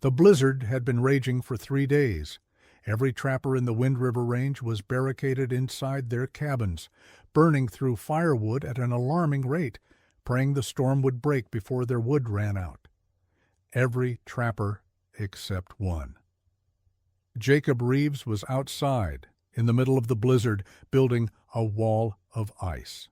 The blizzard had been raging for 3 days. Every trapper in the Wind River Range was barricaded inside their cabins, burning through firewood at an alarming rate, praying the storm would break before their wood ran out. Every trapper except one. Jacob Reeves was outside, in the middle of the blizzard, building a wall of ice.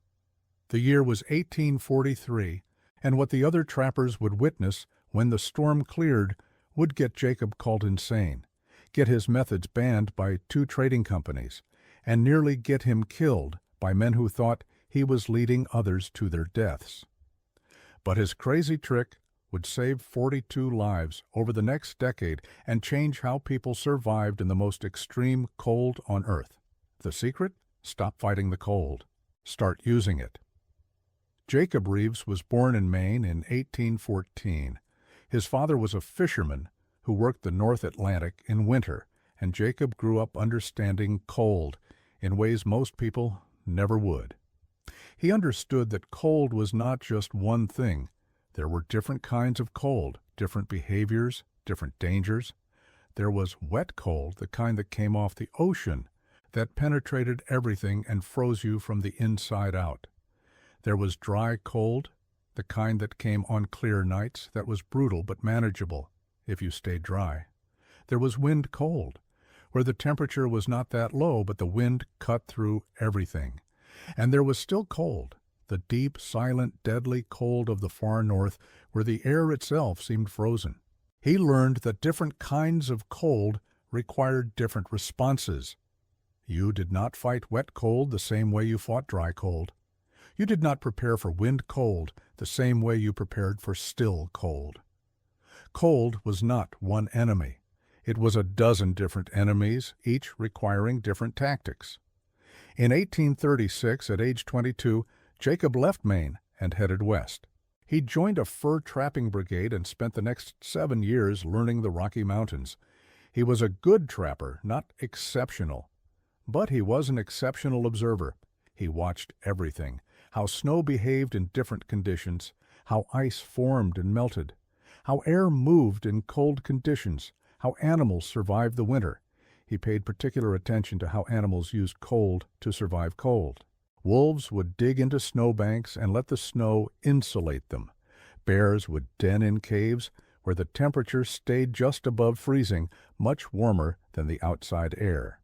The year was 1843, and what the other trappers would witness when the storm cleared would get Jacob called insane, get his methods banned by 2 trading companies, and nearly get him killed by men who thought he was leading others to their deaths. But his crazy trick would save 42 lives over the next decade and change how people survived in the most extreme cold on Earth. The secret? Stop fighting the cold. Start using it. Jacob Reeves was born in Maine in 1814. His father was a fisherman who worked the North Atlantic in winter, and Jacob grew up understanding cold in ways most people never would. He understood that cold was not just one thing. There were different kinds of cold, different behaviors, different dangers. There was wet cold, the kind that came off the ocean, that penetrated everything and froze you from the inside out. There was dry cold, the kind that came on clear nights, that was brutal but manageable if you stayed dry. There was wind cold, where the temperature was not that low, but the wind cut through everything. And there was still cold, the deep, silent, deadly cold of the far north, where the air itself seemed frozen. He learned that different kinds of cold required different responses. You did not fight wet cold the same way you fought dry cold. You did not prepare for wind cold the same way you prepared for still cold. Cold was not one enemy. It was a dozen different enemies, each requiring different tactics. In 1836, at age 22, Jacob left Maine and headed west. He joined a fur trapping brigade and spent the next 7 years learning the Rocky Mountains. He was a good trapper, not exceptional. But he was an exceptional observer. He watched everything, how snow behaved in different conditions, how ice formed and melted, how air moved in cold conditions, how animals survived the winter. He paid particular attention to how animals used cold to survive cold. Wolves would dig into snowbanks and let the snow insulate them. Bears would den in caves where the temperature stayed just above freezing, much warmer than the outside air.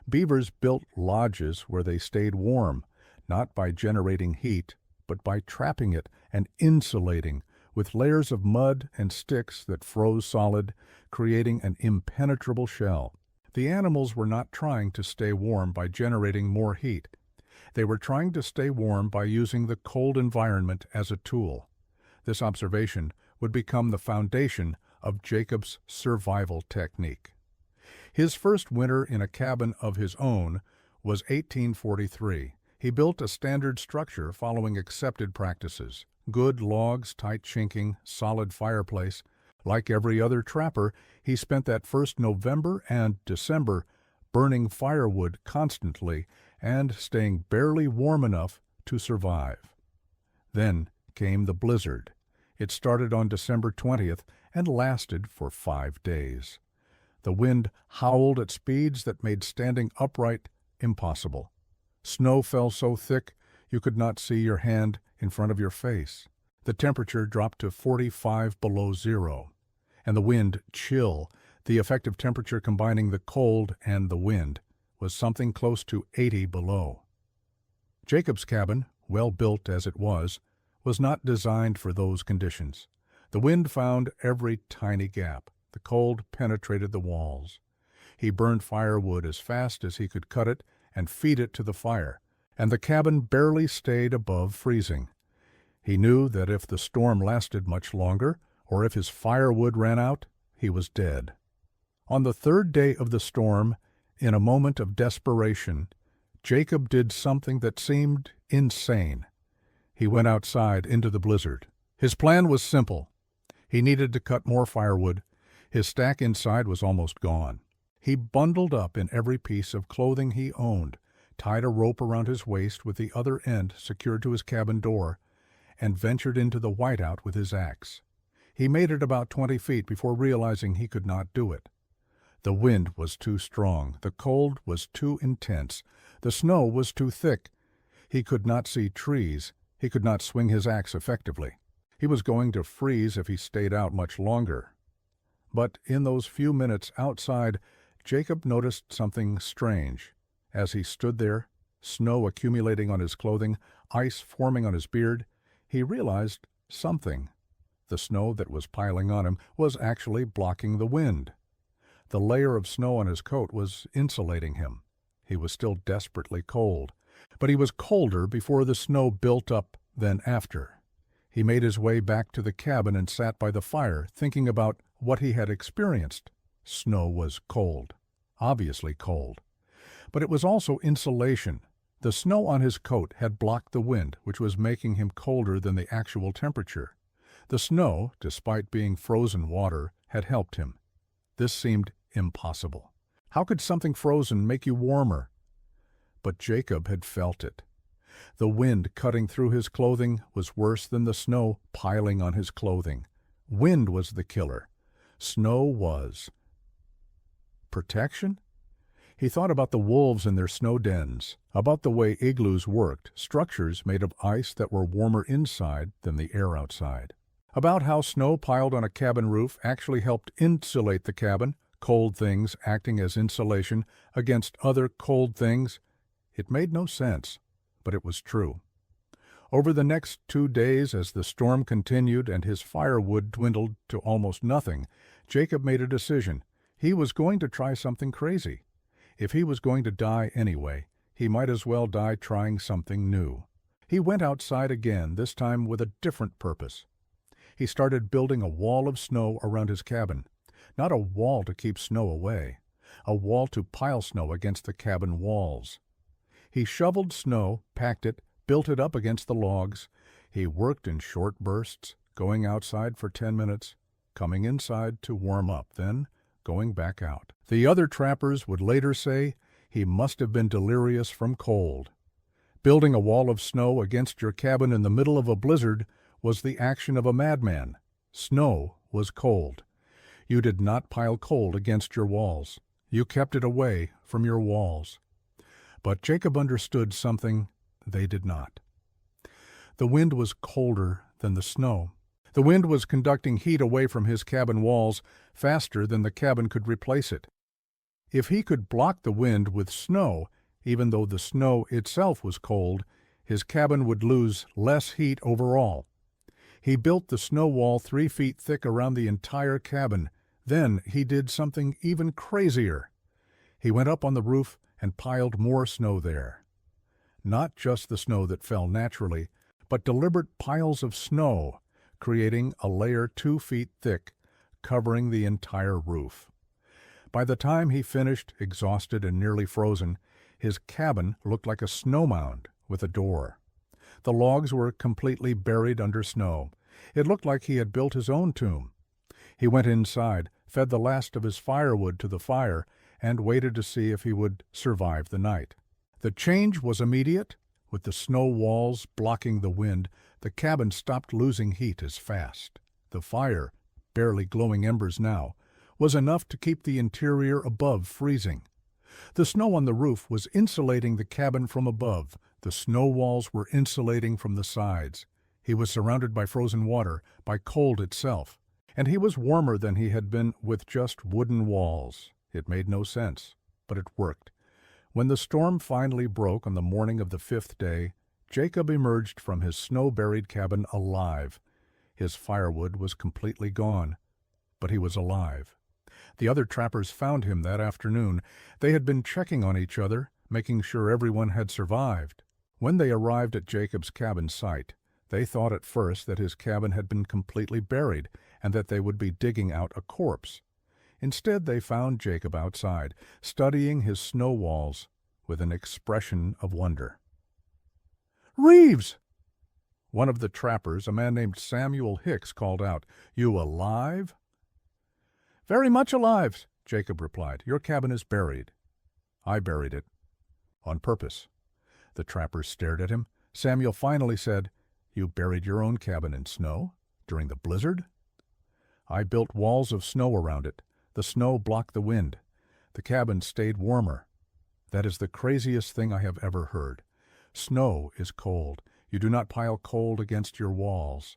Beavers built lodges where they stayed warm, not by generating heat, but by trapping it and insulating with layers of mud and sticks that froze solid, creating an impenetrable shell. The animals were not trying to stay warm by generating more heat. They were trying to stay warm by using the cold environment as a tool. This observation would become the foundation of Jacob's survival technique. His first winter in a cabin of his own was 1843. He built a standard structure following accepted practices. Good logs, tight chinking, solid fireplace. Like every other trapper, he spent that first November and December burning firewood constantly and staying barely warm enough to survive. Then came the blizzard. It started on December 20th and lasted for 5 days. The wind howled at speeds that made standing upright impossible. Snow fell so thick you could not see your hand in front of your face. The temperature dropped to 45 below zero, and the wind chill, the effective temperature combining the cold and the wind, was something close to 80 below. Jacob's cabin, well built as it was not designed for those conditions. The wind found every tiny gap. The cold penetrated the walls. He burned firewood as fast as he could cut it and feed it to the fire, and the cabin barely stayed above freezing. He knew that if the storm lasted much longer, or if his firewood ran out, he was dead. On the 3rd day of the storm, in a moment of desperation, Jacob did something that seemed insane. He went outside into the blizzard. His plan was simple. He needed to cut more firewood. His stack inside was almost gone. He bundled up in every piece of clothing he owned, tied a rope around his waist with the other end secured to his cabin door, and ventured into the whiteout with his axe. He made it about 20 feet before realizing he could not do it. The wind was too strong, the cold was too intense, the snow was too thick. He could not see trees, he could not swing his axe effectively. He was going to freeze if he stayed out much longer. But in those few minutes outside, Jacob noticed something strange. As he stood there, snow accumulating on his clothing, ice forming on his beard, he realized something. The snow that was piling on him was actually blocking the wind. The layer of snow on his coat was insulating him. He was still desperately cold, but he was colder before the snow built up than after. He made his way back to the cabin and sat by the fire, thinking about what he had experienced. Snow was cold, obviously cold. But it was also insulation. The snow on his coat had blocked the wind, which was making him colder than the actual temperature. The snow, despite being frozen water, had helped him. This seemed impossible. How could something frozen make you warmer? But Jacob had felt it. The wind cutting through his clothing was worse than the snow piling on his clothing. Wind was the killer. Snow was. Protection? He thought about the wolves in their snow dens, about the way igloos worked, structures made of ice that were warmer inside than the air outside. About how snow piled on a cabin roof actually helped insulate the cabin, cold things acting as insulation against other cold things. It made no sense, but it was true. Over the next 2 days, as the storm continued and his firewood dwindled to almost nothing, Jacob made a decision. He was going to try something crazy. If he was going to die anyway, he might as well die trying something new. He went outside again, this time with a different purpose. He started building a wall of snow around his cabin. Not a wall to keep snow away, a wall to pile snow against the cabin walls. He shoveled snow, packed it, built it up against the logs. He worked in short bursts, going outside for 10 minutes, coming inside to warm up, then going back out. The other trappers would later say he must have been delirious from cold. Building a wall of snow against your cabin in the middle of a blizzard was the action of a madman. Snow was cold. You did not pile cold against your walls. You kept it away from your walls. But Jacob understood something they did not. The wind was colder than the snow. The wind was conducting heat away from his cabin walls faster than the cabin could replace it. If he could block the wind with snow, even though the snow itself was cold, his cabin would lose less heat overall. He built the snow wall 3 feet thick around the entire cabin. Then he did something even crazier. He went up on the roof and piled more snow there. Not just the snow that fell naturally, but deliberate piles of snow, creating a layer 2 feet thick, covering the entire roof. By the time he finished, exhausted and nearly frozen, his cabin looked like a snow mound with a door. The logs were completely buried under snow. It looked like he had built his own tomb. He went inside, fed the last of his firewood to the fire, and waited to see if he would survive the night. The change was immediate. With the snow walls blocking the wind, the cabin stopped losing heat as fast. The fire, barely glowing embers now, was enough to keep the interior above freezing. The snow on the roof was insulating the cabin from above. The snow walls were insulating from the sides. He was surrounded by frozen water, by cold itself, and he was warmer than he had been with just wooden walls. It made no sense, but it worked. When the storm finally broke on the morning of the 5th day, Jacob emerged from his snow-buried cabin alive. His firewood was completely gone, but he was alive. The other trappers found him that afternoon. They had been checking on each other, making sure everyone had survived. When they arrived at Jacob's cabin site, they thought at first that his cabin had been completely buried and that they would be digging out a corpse. Instead, they found Jacob outside, studying his snow walls with an expression of wonder. "Reeves!" One of the trappers, a man named Samuel Hicks, called out. "You alive?" "Very much alive," Jacob replied. "Your cabin is buried." "I buried it. On purpose." The trappers stared at him. Samuel finally said, "You buried your own cabin in snow? During the blizzard?" I built walls of snow around it. The snow blocked the wind. The cabin stayed warmer. That is the craziest thing I have ever heard. Snow is cold. You do not pile cold against your walls.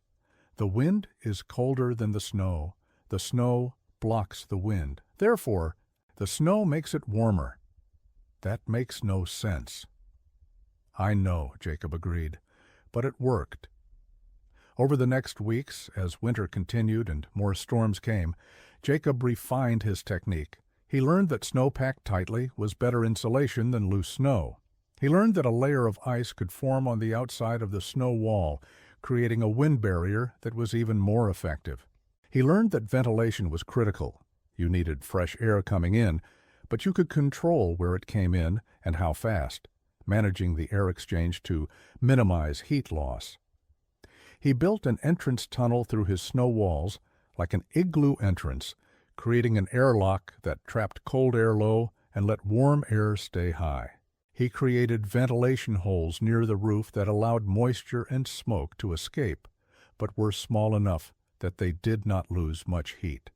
The wind is colder than the snow. The snow blocks the wind. Therefore, the snow makes it warmer. That makes no sense. I know, Jacob agreed, but it worked. Over the next weeks, as winter continued and more storms came, Jacob refined his technique. He learned that snow packed tightly was better insulation than loose snow. He learned that a layer of ice could form on the outside of the snow wall, creating a wind barrier that was even more effective. He learned that ventilation was critical. You needed fresh air coming in, but you could control where it came in and how fast, managing the air exchange to minimize heat loss. He built an entrance tunnel through his snow walls, like an igloo entrance, creating an airlock that trapped cold air low and let warm air stay high. He created ventilation holes near the roof that allowed moisture and smoke to escape, but were small enough that they did not lose much heat.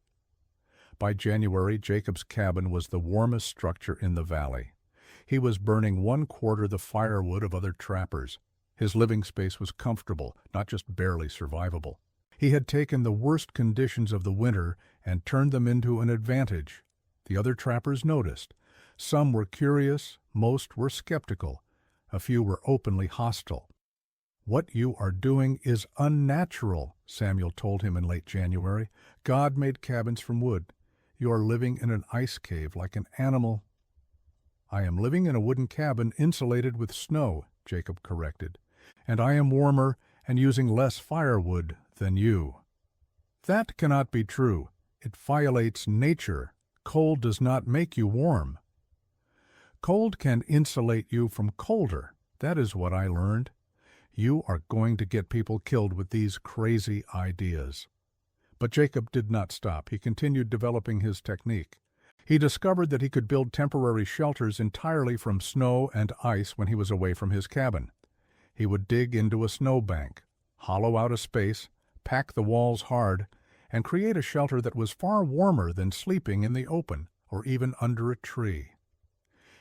By January, Jacob's cabin was the warmest structure in the valley. He was burning 1/4 the firewood of other trappers. His living space was comfortable, not just barely survivable. He had taken the worst conditions of the winter and turned them into an advantage. The other trappers noticed. Some were curious, most were skeptical. A few were openly hostile. "What you are doing is unnatural," Samuel told him in late January. "God made cabins from wood. You are living in an ice cave like an animal." "I am living in a wooden cabin insulated with snow," Jacob corrected. "And I am warmer and using less firewood than you." "That cannot be true. It violates nature. Cold does not make you warm." "Cold can insulate you from colder. That is what I learned. You are going to get people killed with these crazy ideas." But Jacob did not stop. He continued developing his technique. He discovered that he could build temporary shelters entirely from snow and ice when he was away from his cabin. He would dig into a snowbank, hollow out a space, pack the walls hard, and create a shelter that was far warmer than sleeping in the open or even under a tree.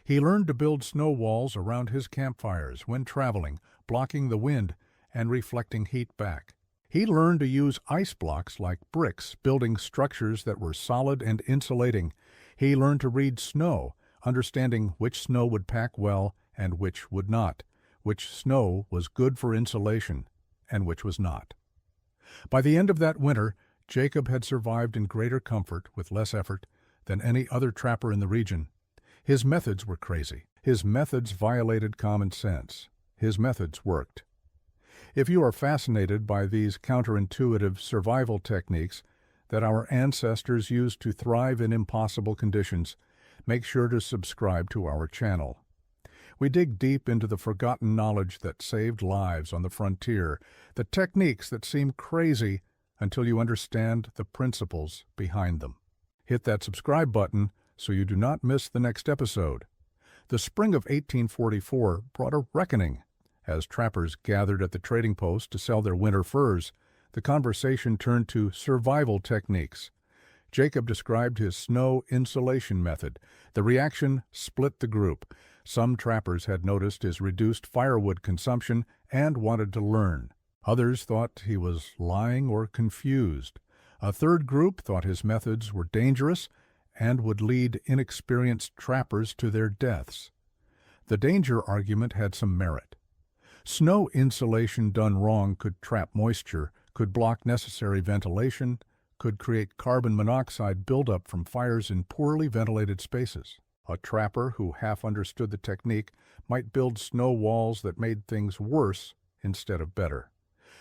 He learned to build snow walls around his campfires when traveling, blocking the wind and reflecting heat back. He learned to use ice blocks like bricks, building structures that were solid and insulating. He learned to read snow, understanding which snow would pack well and which would not, which snow was good for insulation and which was not. By the end of that winter, Jacob had survived in greater comfort with less effort than any other trapper in the region. His methods were crazy. His methods violated common sense. His methods worked. If you are fascinated by these counterintuitive survival techniques that our ancestors used to thrive in impossible conditions, make sure to subscribe to our channel. We dig deep into the forgotten knowledge that saved lives on the frontier, the techniques that seem crazy until you understand the principles behind them. Hit that subscribe button so you do not miss the next episode. The spring of 1844 brought a reckoning. As trappers gathered at the trading post to sell their winter furs, the conversation turned to survival techniques. Jacob described his snow insulation method. The reaction split the group. Some trappers had noticed his reduced firewood consumption and wanted to learn. Others thought he was lying or confused. A third group thought his methods were dangerous and would lead inexperienced trappers to their deaths. The danger argument had some merit. Snow insulation done wrong could trap moisture, could block necessary ventilation, could create carbon monoxide buildup from fires in poorly ventilated spaces. A trapper who half understood the technique might build snow walls that made things worse instead of better.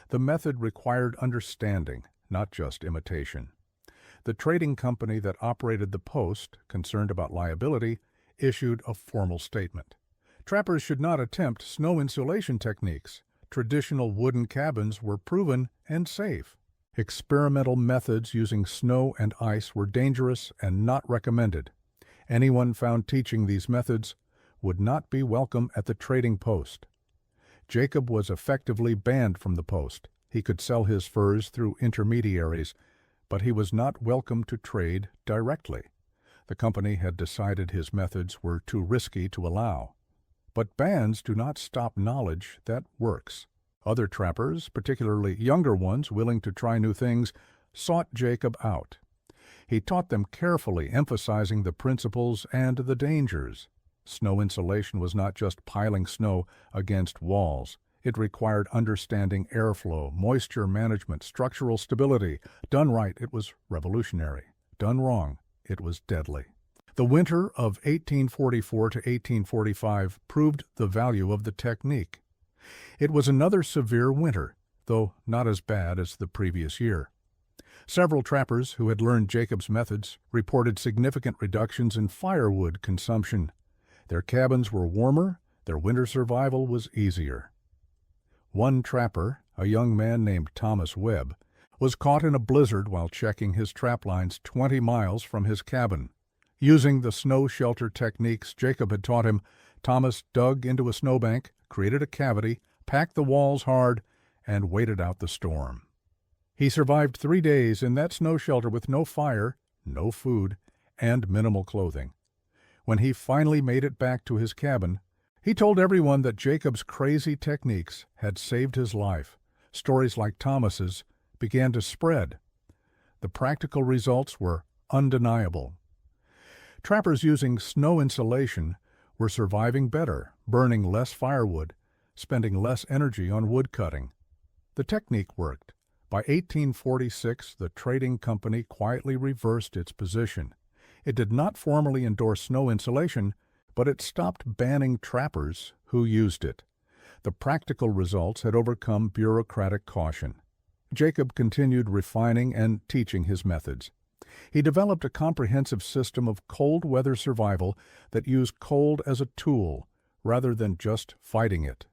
The method required understanding, not just imitation. The trading company that operated the post, concerned about liability, issued a formal statement. Trappers should not attempt snow insulation techniques. Traditional wooden cabins were proven and safe. Experimental methods using snow and ice were dangerous and not recommended. Anyone found teaching these methods would not be welcome at the trading post. Jacob was effectively banned from the post. He could sell his furs through intermediaries, but he was not welcome to trade directly. The company had decided his methods were too risky to allow. But bans do not stop knowledge that works. Other trappers, particularly younger ones willing to try new things, sought Jacob out. He taught them carefully, emphasizing the principles and the dangers. Snow insulation was not just piling snow against walls. It required understanding airflow, moisture management, structural stability. Done right, it was revolutionary. Done wrong, it was deadly. The winter of 1844 to 1845 proved the value of the technique. It was another severe winter, though not as bad as the previous year. Several trappers who had learned Jacob's methods reported significant reductions in firewood consumption. Their cabins were warmer, their winter survival was easier. One trapper, a young man named Thomas Webb, was caught in a blizzard while checking his trap lines 20 miles from his cabin. Using the snow shelter techniques Jacob had taught him, Thomas dug into a snowbank, created a cavity, packed the walls hard, and waited out the storm. He survived 3 days in that snow shelter with no fire, no food, and minimal clothing. When he finally made it back to his cabin, he told everyone that Jacob's crazy techniques had saved his life. Stories like Thomas's began to spread. The practical results were undeniable. Trappers using snow insulation were surviving better, burning less firewood, spending less energy on wood cutting. The technique worked. By 1846, the trading company quietly reversed its position. It did not formally endorse snow insulation, but it stopped banning trappers who used it. The practical results had overcome bureaucratic caution. Jacob continued refining and teaching his methods. He developed a comprehensive system of cold weather survival that used cold as a tool rather than just fighting it.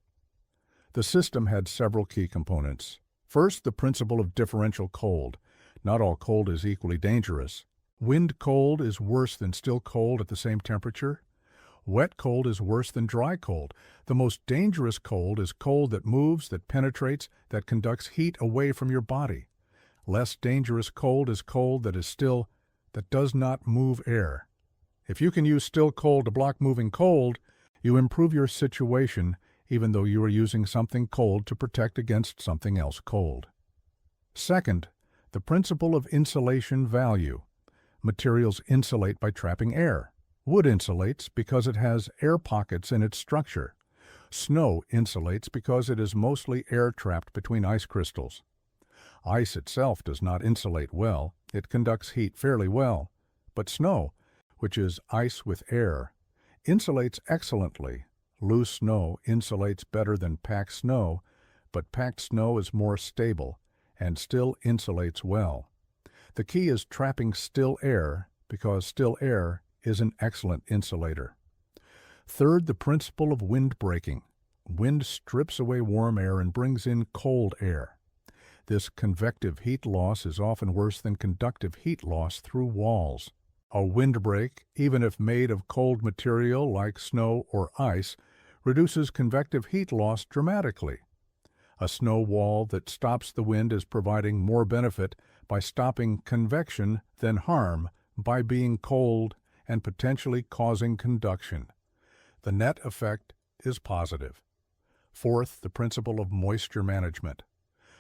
The system had several key components. First, the principle of differential cold. Not all cold is equally dangerous. Wind cold is worse than still cold at the same temperature. Wet cold is worse than dry cold. The most dangerous cold is cold that moves, that penetrates, that conducts heat away from your body. Less dangerous cold is cold that is still, that does not move air. If you can use still cold to block moving cold, you improve your situation even though you are using something cold to protect against something else cold. Second, the principle of insulation value. Materials insulate by trapping air. Wood insulates because it has air pockets in its structure. Snow insulates because it is mostly air trapped between ice crystals. Ice itself does not insulate well. It conducts heat fairly well. But snow, which is ice with air, insulates excellently. Loose snow insulates better than packed snow, but packed snow is more stable and still insulates well. The key is trapping still air because still air is an excellent insulator. Third, the principle of wind breaking. Wind strips away warm air and brings in cold air. This convective heat loss is often worse than conductive heat loss through walls. A windbreak, even if made of cold material like snow or ice, reduces convective heat loss dramatically. A snow wall that stops the wind is providing more benefit by stopping convection than harm by being cold and potentially causing conduction. The net effect is positive. Fourth, the principle of moisture management.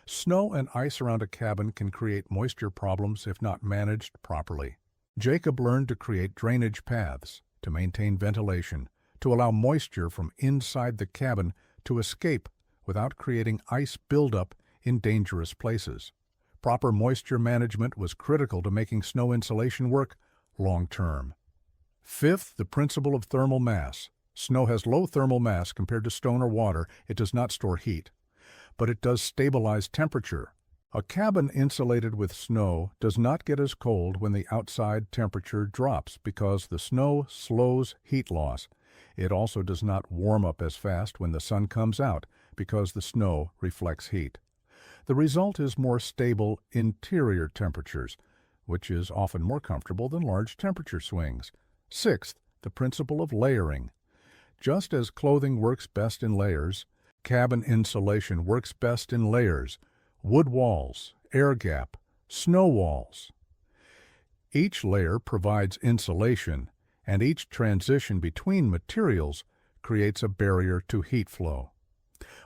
Snow and ice around a cabin can create moisture problems if not managed properly. Jacob learned to create drainage paths, to maintain ventilation, to allow moisture from inside the cabin to escape without creating ice buildup in dangerous places. Proper moisture management was critical to making snow insulation work long-term. Fifth, the principle of thermal mass. Snow has low thermal mass compared to stone or water. It does not store heat, but it does stabilize temperature. A cabin insulated with snow does not get as cold when the outside temperature drops because the snow slows heat loss. It also does not warm up as fast when the sun comes out because the snow reflects heat. The result is more stable interior temperatures, which is often more comfortable than large temperature swings. Sixth, the principle of layering. Just as clothing works best in layers, cabin insulation works best in layers. Wood walls, air gap, snow walls, Each layer provides insulation, and each transition between materials creates a barrier to heat flow.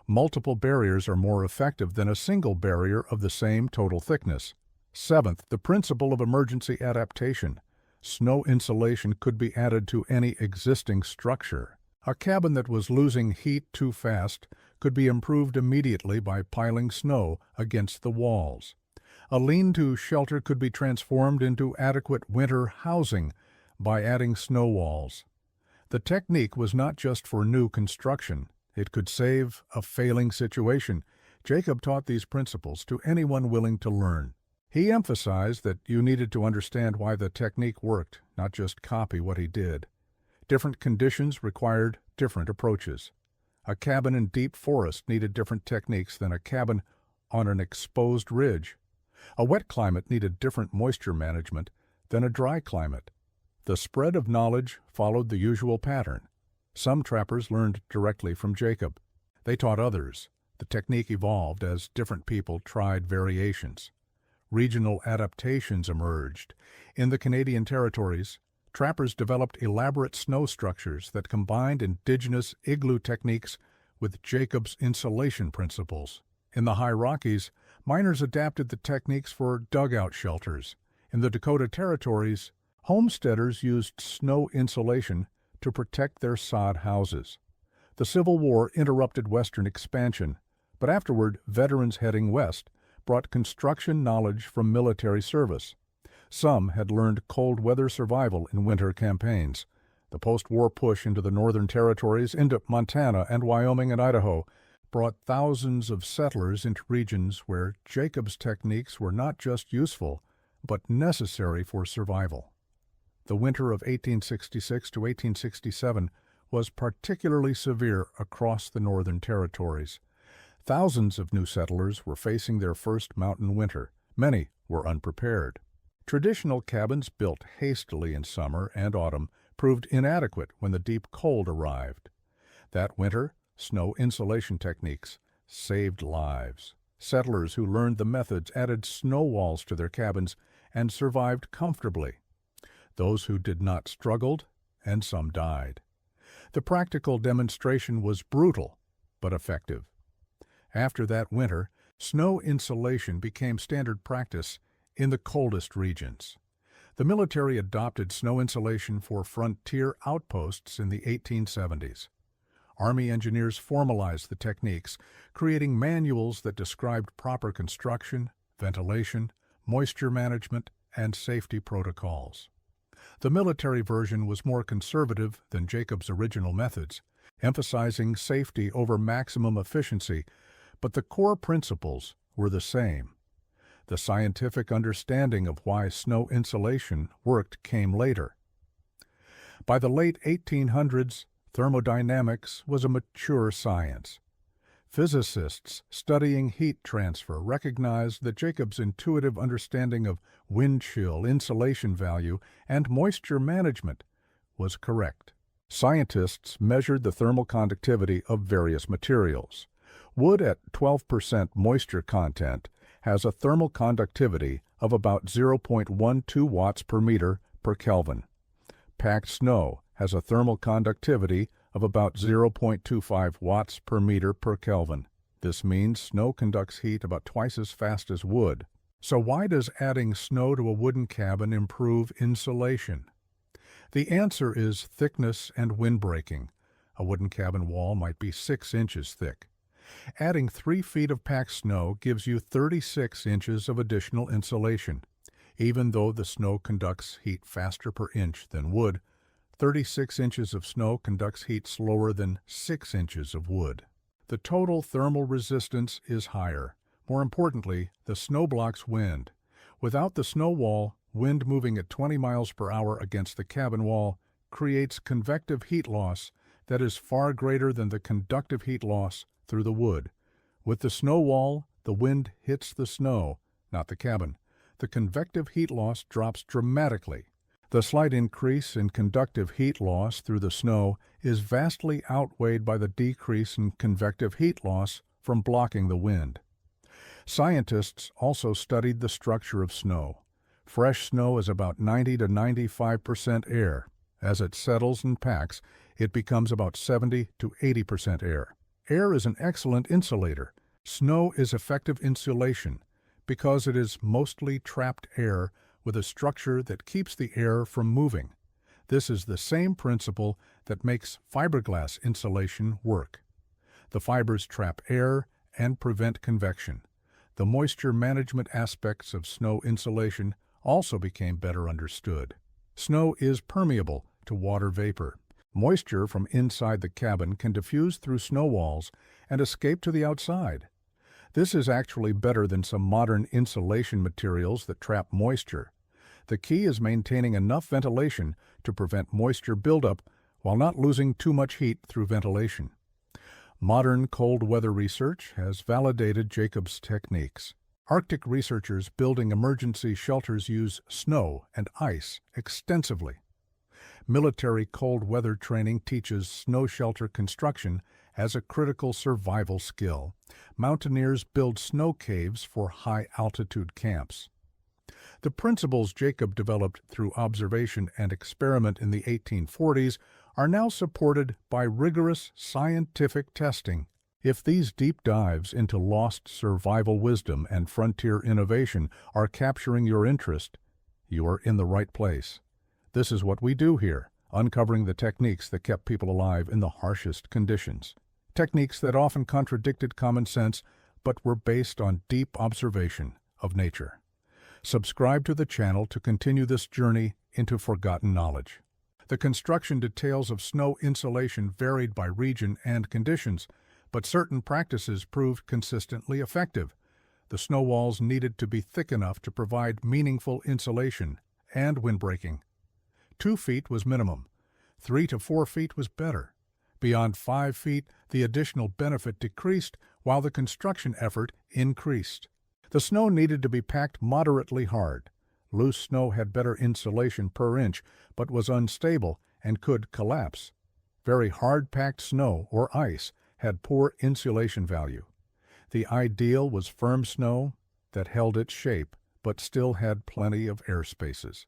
Multiple barriers are more effective than a single barrier of the same total thickness. Seventh, the principle of emergency adaptation. Snow insulation could be added to any existing structure. A cabin that was losing heat too fast could be improved immediately by piling snow against the walls. A lean-to shelter could be transformed into adequate winter housing by adding snow walls. The technique was not just for new construction. It could save a failing situation. Jacob taught these principles to anyone willing to learn. He emphasized that you needed to understand why the technique worked, not just copy what he did. Different conditions required different approaches. A cabin in deep forest needed different techniques than a cabin on an exposed ridge. A wet climate needed different moisture management than a dry climate. The spread of knowledge followed the usual pattern. Some trappers learned directly from Jacob. They taught others. The technique evolved as different people tried variations. Regional adaptations emerged. In the Canadian territories, trappers developed elaborate snow structures that combined indigenous igloo techniques with Jacob's insulation principles. In the High Rockies, miners adapted the techniques for dugout shelters. In the Dakota Territories, homesteaders used snow insulation to protect their sod houses. The Civil War interrupted Western expansion, but afterward, veterans heading west brought construction knowledge from military service. Some had learned cold weather survival in winter campaigns. The post-war push into the Northern Territories, into Montana and Wyoming and Idaho, brought thousands of settlers into regions where Jacob's techniques were not just useful, but necessary for survival. The winter of 1866 to 1867 was particularly severe across the Northern Territories. Thousands of new settlers were facing their first mountain winter. Many were unprepared. Traditional cabins built hastily in summer and autumn proved inadequate when the deep cold arrived. That winter, snow insulation techniques saved lives. Settlers who learned the methods added snow walls to their cabins and survived comfortably. Those who did not struggled, and some died. The practical demonstration was brutal, but effective. After that winter, snow insulation became standard practice in the coldest regions. The military adopted snow insulation for frontier outposts in the 1870s. Army engineers formalized the techniques, creating manuals that described proper construction, ventilation, moisture management, and safety protocols. The military version was more conservative than Jacob's original methods, emphasizing safety over maximum efficiency, but the core principles were the same. The scientific understanding of why snow insulation worked came later. By the late 1800s, thermodynamics was a mature science. Physicists studying heat transfer recognized that Jacob's intuitive understanding of wind chill, insulation value, and moisture management was correct. Scientists measured the thermal conductivity of various materials. Wood at 12% moisture content has a thermal conductivity of about 0.12 watts per meter per Kelvin. Packed snow has a thermal conductivity of about 0.25 watts per meter per Kelvin. This means snow conducts heat about twice as fast as wood. So why does adding snow to a wooden cabin improve insulation? The answer is thickness and windbreaking. A wooden cabin wall might be 6 inches thick. Adding 3 feet of packed snow gives you 36 inches of additional insulation. Even though the snow conducts heat faster per inch than wood, 36 inches of snow conducts heat slower than 6 inches of wood. The total thermal resistance is higher. More importantly, the snow blocks wind. Without the snow wall, wind moving at 20 miles per hour against the cabin wall creates convective heat loss that is far greater than the conductive heat loss through the wood. With the snow wall, the wind hits the snow, not the cabin. The convective heat loss drops dramatically. The slight increase in conductive heat loss through the snow is vastly outweighed by the decrease in convective heat loss from blocking the wind. Scientists also studied the structure of snow. Fresh snow is about 90 to 95% air. As it settles and packs, it becomes about 70 to 80% air. Air is an excellent insulator. Snow is effective insulation because it is mostly trapped air with a structure that keeps the air from moving. This is the same principle that makes fiberglass insulation work. The fibers trap air and prevent convection. The moisture management aspects of snow insulation also became better understood. Snow is permeable to water vapor. Moisture from inside the cabin can diffuse through snow walls and escape to the outside. This is actually better than some modern insulation materials that trap moisture. The key is maintaining enough ventilation to prevent moisture buildup while not losing too much heat through ventilation. Modern cold weather research has validated Jacob's techniques. Arctic researchers building emergency shelters use snow and ice extensively. Military cold weather training teaches snow shelter construction as a critical survival skill. Mountaineers build snow caves for high-altitude camps. The principles Jacob developed through observation and experiment in the 1840s are now supported by rigorous scientific testing. If these deep dives into lost survival wisdom and frontier innovation are capturing your interest, you are in the right place. This is what we do here, uncovering the techniques that kept people alive in the harshest conditions. Techniques that often contradicted common sense, but were based on deep observation of nature. Subscribe to the channel to continue this journey into forgotten knowledge. The construction details of snow insulation varied by region and conditions, but certain practices proved consistently effective. The snow walls needed to be thick enough to provide meaningful insulation and windbreaking. 2 feet was minimum. 3 to 4 feet was better. Beyond 5 feet, the additional benefit decreased while the construction effort increased. The snow needed to be packed moderately hard. Loose snow had better insulation per inch, but was unstable and could collapse. Very hard-packed snow or ice had poor insulation value. The ideal was firm snow that held its shape, but still had plenty of air spaces.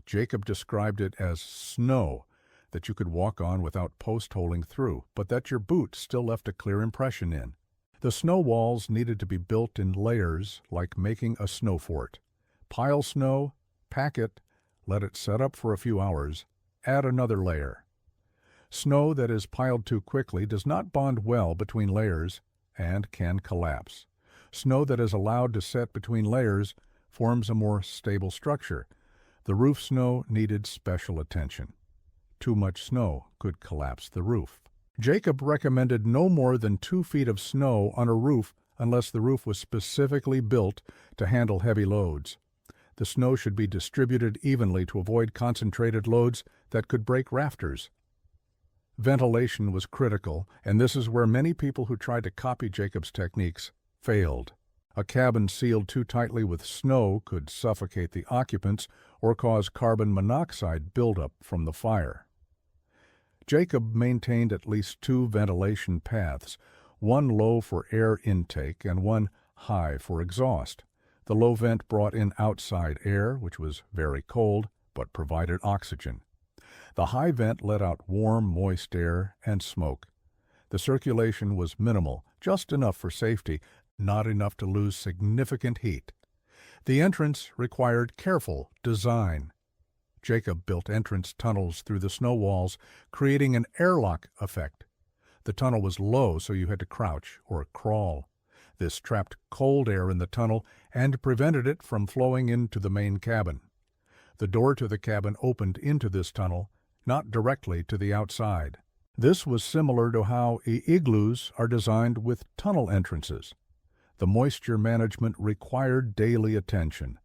Jacob described it as snow that you could walk on without post-holing through, but that your boots still left a clear impression in. The snow walls needed to be built in layers like making a snow fort. Pile snow, pack it, let it set up for a few hours, add another layer. Snow that is piled too quickly does not bond well between layers and can collapse. Snow that is allowed to set between layers forms a more stable structure. The roof snow needed special attention. Too much snow could collapse the roof. Jacob recommended no more than 2 feet of snow on a roof unless the roof was specifically built to handle heavy loads. The snow should be distributed evenly to avoid concentrated loads that could break rafters. Ventilation was critical, and this is where many people who tried to copy Jacob's techniques failed. A cabin sealed too tightly with snow could suffocate the occupants or cause carbon monoxide buildup from the fire. Jacob maintained at least 2 ventilation paths, one low for air intake and one high for exhaust. The low vent brought in outside air, which was very cold, but provided oxygen. The high vent let out warm, moist air and smoke. The circulation was minimal, just enough for safety, not enough to lose significant heat. The entrance required careful design. Jacob built entrance tunnels through the snow walls, creating an airlock effect. The tunnel was low, so you had to crouch or crawl. This trapped cold air in the tunnel and prevented it from flowing into the main cabin. The door to the cabin opened into this tunnel, not directly to the outside. This was similar to how igloos are designed with tunnel entrances. The moisture management required daily attention.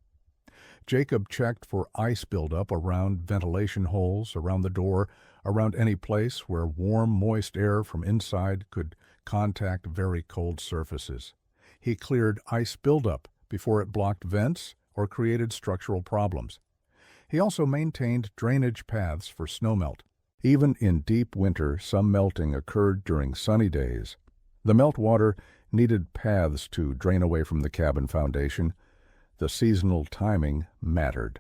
Jacob checked for ice buildup around ventilation holes, around the door, around any place where warm, moist air from inside could contact very cold surfaces. He cleared ice buildup before it blocked vents or created structural problems. He also maintained drainage paths for snowmelt. Even in deep winter, some melting occurred during sunny days. The meltwater needed paths to drain away from the cabin foundation. The seasonal timing mattered.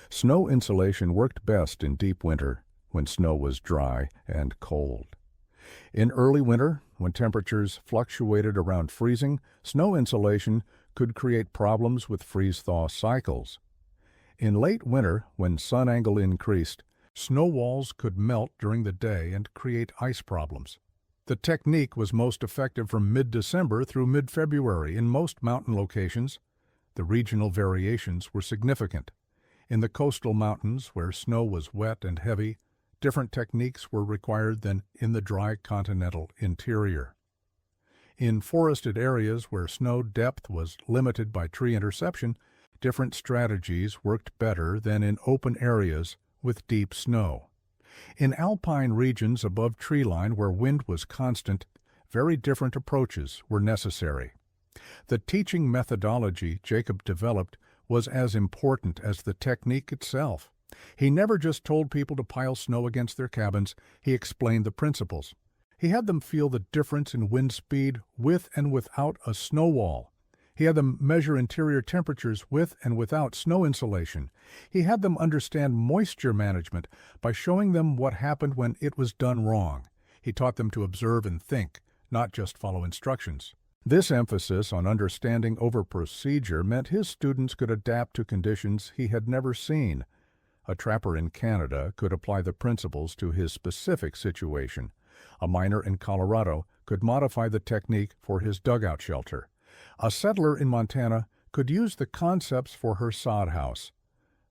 Snow insulation worked best in deep winter when snow was dry and cold. In early winter, when temperatures fluctuated around freezing, snow insulation could create problems with freeze-thaw cycles. In late winter, when sun angle increased, snow walls could melt during the day and create ice problems. The technique was most effective from mid-December through mid-February in most mountain locations. The regional variations were significant. In the coastal mountains, where snow was wet and heavy, different techniques were required than in the dry continental interior. In forested areas where snow depth was limited by tree interception, different strategies worked better than in open areas with deep snow. In alpine regions above treeline where wind was constant, very different approaches were necessary. The teaching methodology Jacob developed was as important as the technique itself. He never just told people to pile snow against their cabins, he explained the principles. He had them feel the difference in wind speed with and without a snow wall. He had them measure interior temperatures with and without snow insulation. He had them understand moisture management by showing them what happened when it was done wrong. He taught them to observe and think, not just follow instructions. This emphasis on understanding over procedure meant his students could adapt to conditions he had never seen. A trapper in Canada could apply the principles to his specific situation. A miner in Colorado could modify the technique for his dugout shelter. A settler in Montana could use the concepts for her sod house.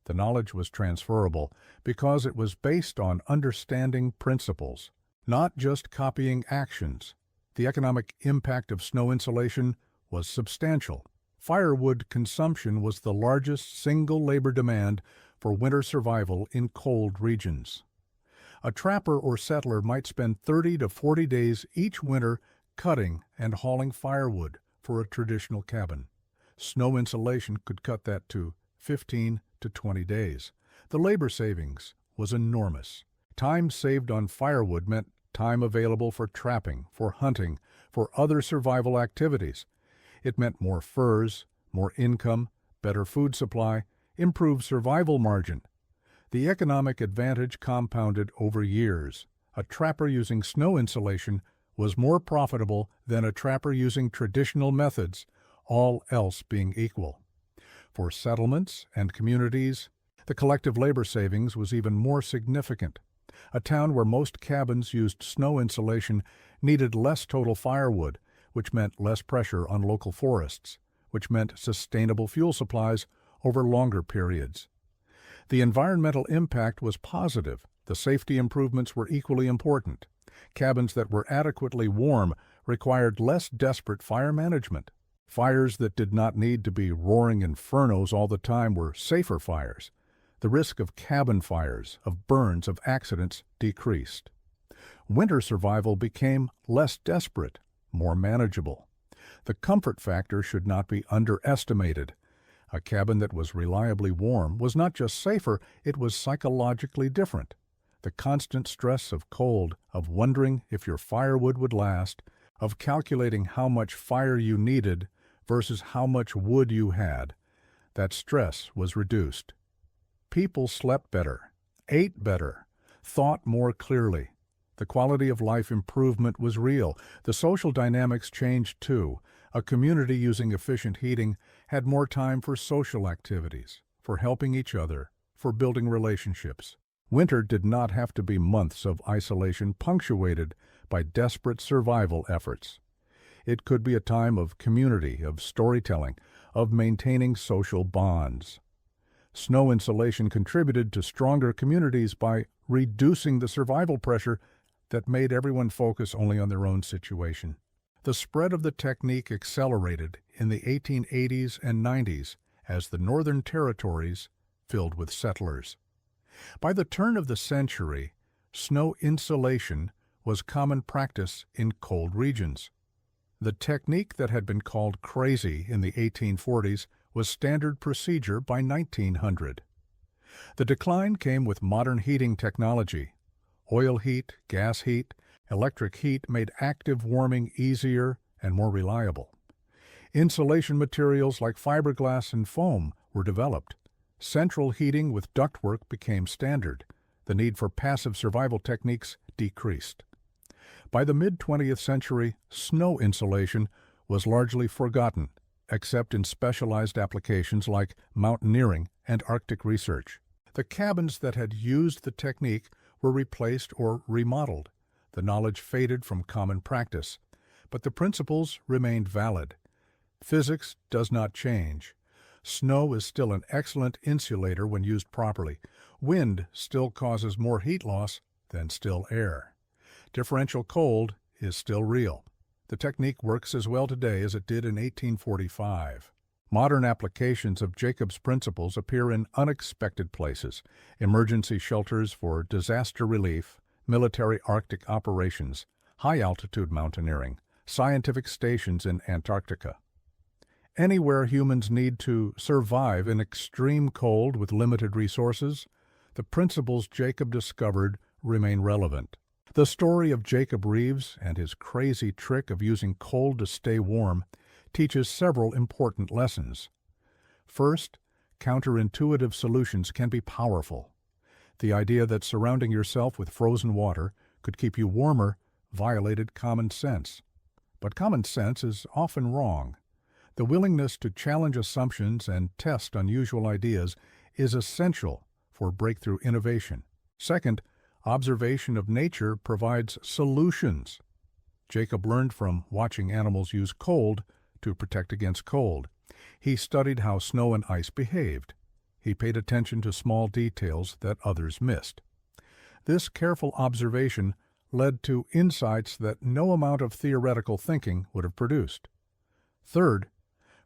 The knowledge was transferable because it was based on understanding principles, not just copying actions. The economic impact of snow insulation was substantial. Firewood consumption was the largest single labor demand for winter survival in cold regions. A trapper or settler might spend 30 to 40 days each winter cutting and hauling firewood for a traditional cabin. Snow insulation could cut that to 15 to 20 days. The labor savings was enormous. Time saved on firewood meant time available for trapping, for hunting, for other survival activities. It meant more furs, more income, better food supply, improved survival margin. The economic advantage compounded over years. A trapper using snow insulation was more profitable than a trapper using traditional methods, all else being equal. For settlements and communities, the collective labor savings was even more significant. A town where most cabins used snow insulation needed less total firewood, which meant less pressure on local forests, which meant sustainable fuel supplies over longer periods. The environmental impact was positive. The safety improvements were equally important. Cabins that were adequately warm required less desperate fire management. Fires that did not need to be roaring infernos all the time were safer fires. The risk of cabin fires, of burns, of accidents decreased. Winter survival became less desperate, more manageable. The comfort factor should not be underestimated. A cabin that was reliably warm was not just safer, it was psychologically different. The constant stress of cold, of wondering if your firewood would last, of calculating how much fire you needed versus how much wood you had, that stress was reduced. People slept better, ate better, thought more clearly. The quality of life improvement was real. The social dynamics changed too. A community using efficient heating had more time for social activities, for helping each other, for building relationships. Winter did not have to be months of isolation punctuated by desperate survival efforts. It could be a time of community, of storytelling, of maintaining social bonds. Snow insulation contributed to stronger communities by reducing the survival pressure that made everyone focus only on their own situation. The spread of the technique accelerated in the 1880s and 90s as the northern territories filled with settlers. By the turn of the century, snow insulation was common practice in cold regions. The technique that had been called crazy in the 1840s was standard procedure by 1900. The decline came with modern heating technology. Oil heat, gas heat, electric heat made active warming easier and more reliable. Insulation materials like fiberglass and foam were developed. Central heating with ductwork became standard. The need for passive survival techniques decreased. By the mid-20th century, snow insulation was largely forgotten, except in specialized applications like mountaineering and Arctic research. The cabins that had used the technique were replaced or remodeled. The knowledge faded from common practice, but the principles remained valid. Physics does not change. Snow is still an excellent insulator when used properly. Wind still causes more heat loss than still air. Differential cold is still real. The technique works as well today as it did in 1845. Modern applications of Jacob's principles appear in unexpected places: emergency shelters for disaster relief, military Arctic operations, high-altitude mountaineering, scientific stations in Antarctica. Anywhere humans need to survive in extreme cold with limited resources, the principles Jacob discovered remain relevant. The story of Jacob Reeves and his crazy trick of using cold to stay warm teaches several important lessons. First, counterintuitive solutions can be powerful. The idea that surrounding yourself with frozen water could keep you warmer violated common sense. But common sense is often wrong. The willingness to challenge assumptions and test unusual ideas is essential for breakthrough innovation. Second, observation of nature provides solutions. Jacob learned from watching animals use cold to protect against cold. He studied how snow and ice behaved. He paid attention to small details that others missed. This careful observation led to insights that no amount of theoretical thinking would have produced. Third,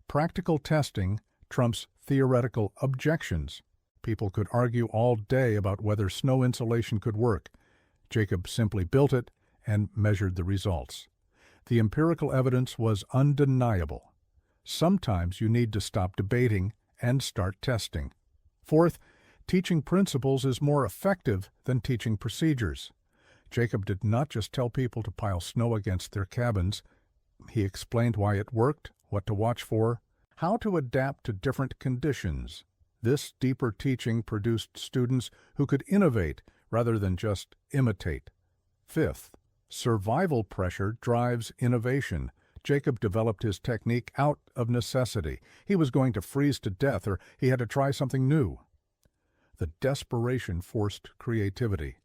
practical testing trumps theoretical objections. People could argue all day about whether snow insulation could work. Jacob simply built it and measured the results. The empirical evidence was undeniable. Sometimes you need to stop debating and start testing. Fourth, teaching principles is more effective than teaching procedures. Jacob did not just tell people to pile snow against their cabins. He explained why it worked, what to watch for, how to adapt to different conditions. This deeper teaching produced students who could innovate rather than just imitate. Fifth, survival pressure drives innovation. Jacob developed his technique out of necessity. He was going to freeze to death, or he had to try something new. The desperation forced creativity.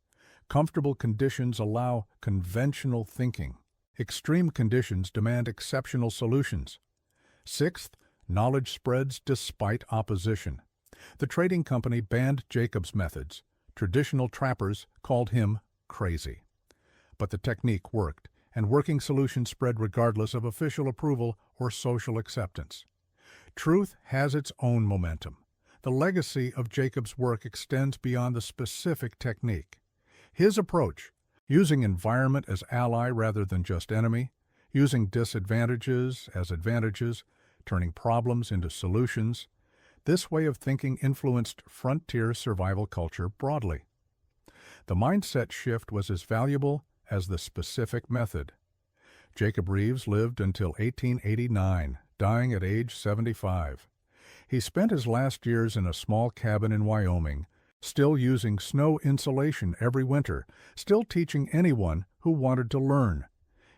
Comfortable conditions allow conventional thinking. Extreme conditions demand exceptional solutions. Sixth, knowledge spreads despite opposition. The trading company banned Jacob's methods. Traditional trappers called him crazy. But the technique worked, and working solutions spread regardless of official approval or social acceptance. Truth has its own momentum. The legacy of Jacob's work extends beyond the specific technique. His approach, using environment as ally rather than just enemy, using disadvantages as advantages, turning problems into solutions, this way of thinking influenced frontier survival culture broadly. The mindset shift was as valuable as the specific method. Jacob Reeves lived until 1889, dying at age 75. He spent his last years in a small cabin in Wyoming, still using snow insulation every winter, still teaching anyone who wanted to learn.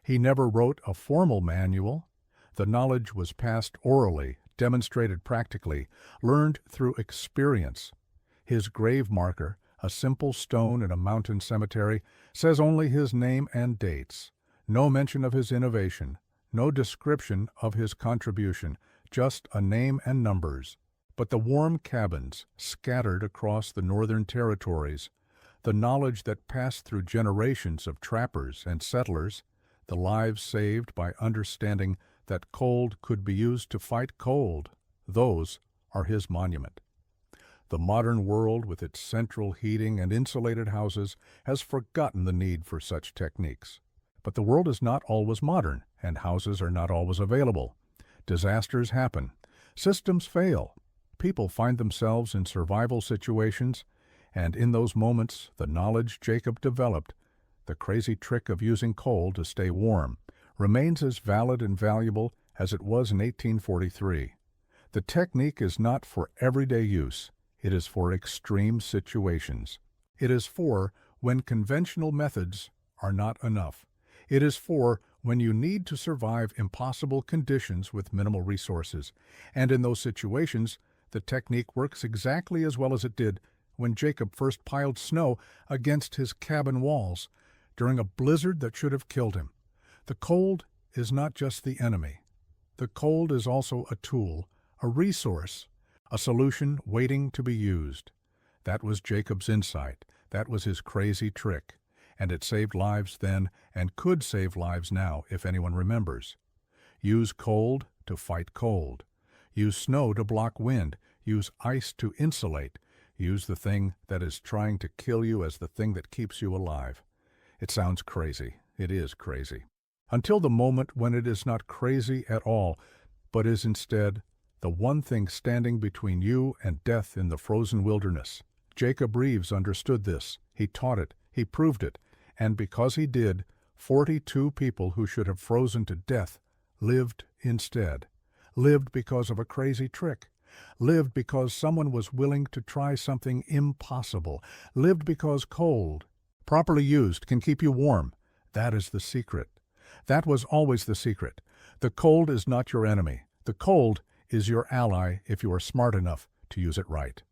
He never wrote a formal manual. The knowledge was passed orally, demonstrated practically, learned through experience. His grave marker, a simple stone in a mountain cemetery, says only his name and dates. No mention of his innovation, no description of his contribution, just a name and numbers. But the warm cabins scattered across the northern territories, the knowledge that passed through generations of trappers and settlers, the lives saved by understanding that cold could be used to fight cold, those are his monument. The modern world, with its central heating and insulated houses, has forgotten the need for such techniques. But the world is not always modern, and houses are not always available. Disasters happen. Systems fail. People find themselves in survival situations, and in those moments, the knowledge Jacob developed, the crazy trick of using coal to stay warm, remains as valid and valuable as it was in 1843. The technique is not for everyday use. It is for extreme situations. It is for when conventional methods are not enough. It is for when you need to survive impossible conditions with minimal resources. And in those situations, the technique works exactly as well as it did when Jacob first piled snow against his cabin walls during a blizzard that should have killed him. The cold is not just the enemy. The cold is also a tool, a resource, a solution waiting to be used. That was Jacob's insight. That was his crazy trick. And it saved lives then and could save lives now if anyone remembers. Use cold to fight cold. Use snow to block wind. Use ice to insulate. Use the thing that is trying to kill you as the thing that keeps you alive. It sounds crazy. It is crazy. Until the moment when it is not crazy at all, but is instead the one thing standing between you and death in the frozen wilderness. Jacob Reeves understood this. He taught it. He proved it. And because he did, 42 people who should have frozen to death lived instead. Lived because of a crazy trick. Lived because someone was willing to try something impossible. Lived because cold, properly used, can keep you warm. That is the secret. That was always the secret. The cold is not your enemy. The cold is your ally if you are smart enough to use it right.